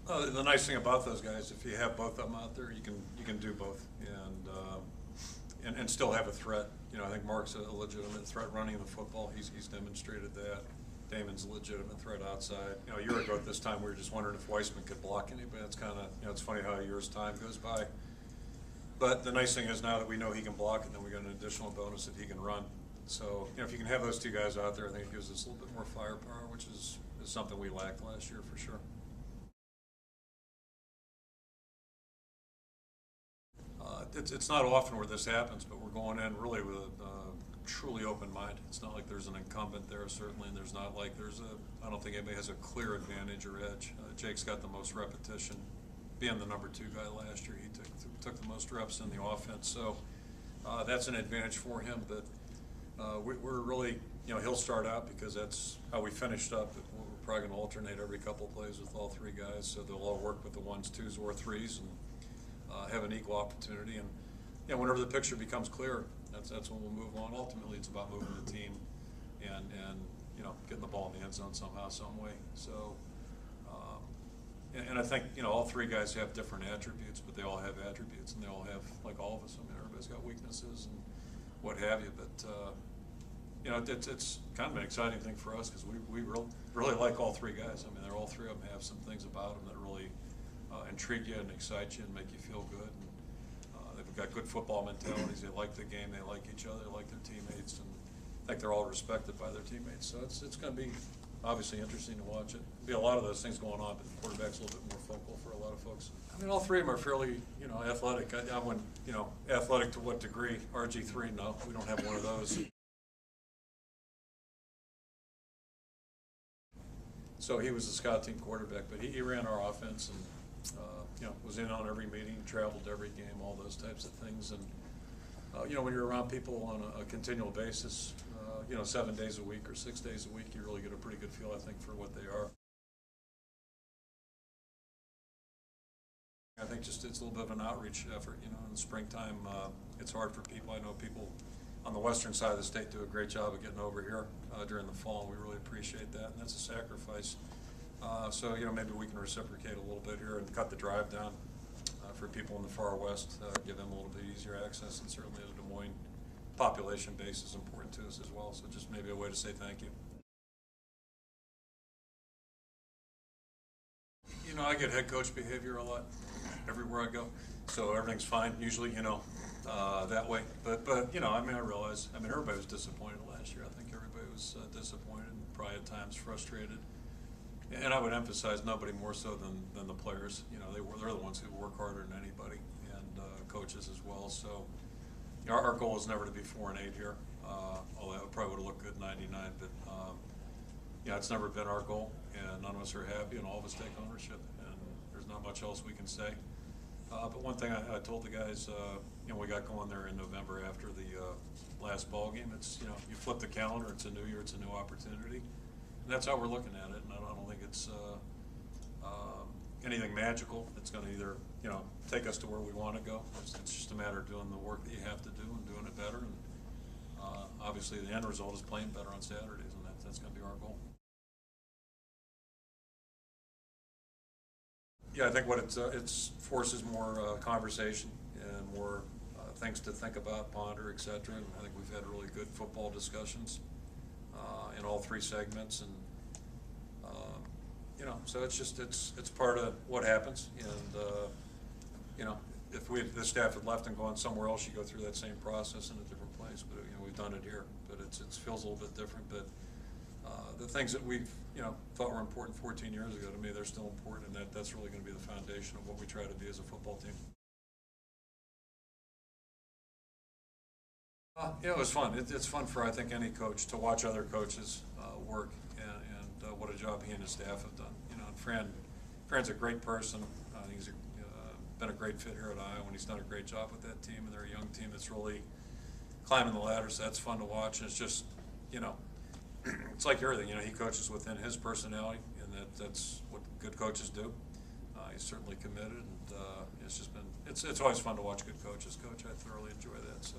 The nice thing about those guys, if you have both of them out there, you can do both and still have a threat. You know, I think Mark's a legitimate threat running the football. He's demonstrated that. Damon's a legitimate threat outside. You know, a year ago at this time, we were just wondering if Weissman could block anybody. It's kind of, you know, it's funny how a year's time goes by. But the nice thing is now that we know he can block it, then we got an additional bonus that he can run. So, you know, if you can have those two guys out there, I think it gives us a little bit more firepower, which is something we lacked last year for sure. It's not often where this happens, but we're going in really with a truly open mind. It's not like there's an incumbent there, certainly, and there's not like I don't think anybody has a clear advantage or edge. Jake's got the most repetition. Being the number 2 guy last year, he took the most reps in the offense, so that's an advantage for him. But we're really, you know, he'll start out because that's how we finished up. We're probably going to alternate every couple of plays with all 3 guys, so they'll all work with the 1s, 2s, or 3s, and have an equal opportunity. And you know, whenever the picture becomes clear, that's when we'll move on. Ultimately, it's about moving the team and you know, getting the ball in the end zone somehow, some way. So, and I think, you know, all 3 guys have different attributes, but they all have attributes, and they all have, like all of us. I mean, everybody's got weaknesses and what have you. But you know, it's kind of an exciting thing for us because we really like all 3 guys. I mean, all 3 of them have some things about them that really intrigue you and excite you and make you feel good. And, they've got good football mentalities. They like the game. They like each other. They like their teammates, and I think they're all respected by their teammates. So it's going to be obviously interesting to watch it. There'll be a lot of those things going on, but the quarterback's a little bit more focal for a lot of folks. I mean, all 3 of them are fairly, you know, athletic. I wouldn't, you know, athletic to what degree? RG3, no, we don't have one of those. So he was the scout team quarterback, but he ran our offense and you know, was in on every meeting, traveled to every game, all those types of things. And you know, when you're around people on a continual basis, you know, 7 days a week or 6 days a week, you really get a pretty good feel, I think, for what they are. I think just it's a little bit of an outreach effort. You know, in the springtime, it's hard for people. I know people on the western side of the state do a great job of getting over here during the fall, and we really appreciate that, and that's a sacrifice. So, you know, maybe we can reciprocate a little bit here and cut the drive down for people in the far west, give them a little bit easier access, and certainly the Des Moines population base is important to us as well, so just maybe a way to say thank you. You know, I get head coach behavior a lot everywhere I go, so everything's fine usually, you know, that way. But you know, I mean, I realize, I mean, everybody was disappointed last year. I think everybody was disappointed, probably at times frustrated. And I would emphasize nobody more so than the players. You know, they're the ones who work harder than anybody, and coaches as well. So, you know, our goal is never to be 4-8 here. Although it probably would have looked good in '99, but yeah, it's never been our goal, and none of us are happy, and all of us take ownership. And there's not much else we can say. But one thing I told the guys, you know, we got going there in November after the last ball game. It's, you know, you flip the calendar. It's a new year. It's a new opportunity. And that's how we're looking at it, and I don't think it's anything magical. It's going to either, you know, take us to where we want to go. It's just a matter of doing the work that you have to do and doing it better. And obviously, the end result is playing better on Saturdays, and that's going to be our goal. Yeah, I think what it's forces more conversation and more things to think about, ponder, etc. And I think we've had really good football discussions in all 3 segments, and you know, so it's part of what happens. And you know, if the staff had left and gone somewhere else, you go through that same process in a different place. But you know, we've done it here, but it feels a little bit different. But the things that we've, you know, thought were important 14 years ago, to me, they're still important, and that's really going to be the foundation of what we try to be as a football team. Yeah, it was fun. It's fun for, I think, any coach to watch other coaches work, and what a job he and his staff have done. You know, and Fran's a great person. He's been a great fit here at Iowa, and he's done a great job with that team, and they're a young team that's really climbing the ladder, so that's fun to watch. And it's just, you know, it's like everything. You know, he coaches within his personality, and that's what good coaches do. He's certainly committed, and it's just been, it's always fun to watch good coaches coach. I thoroughly enjoy that. So.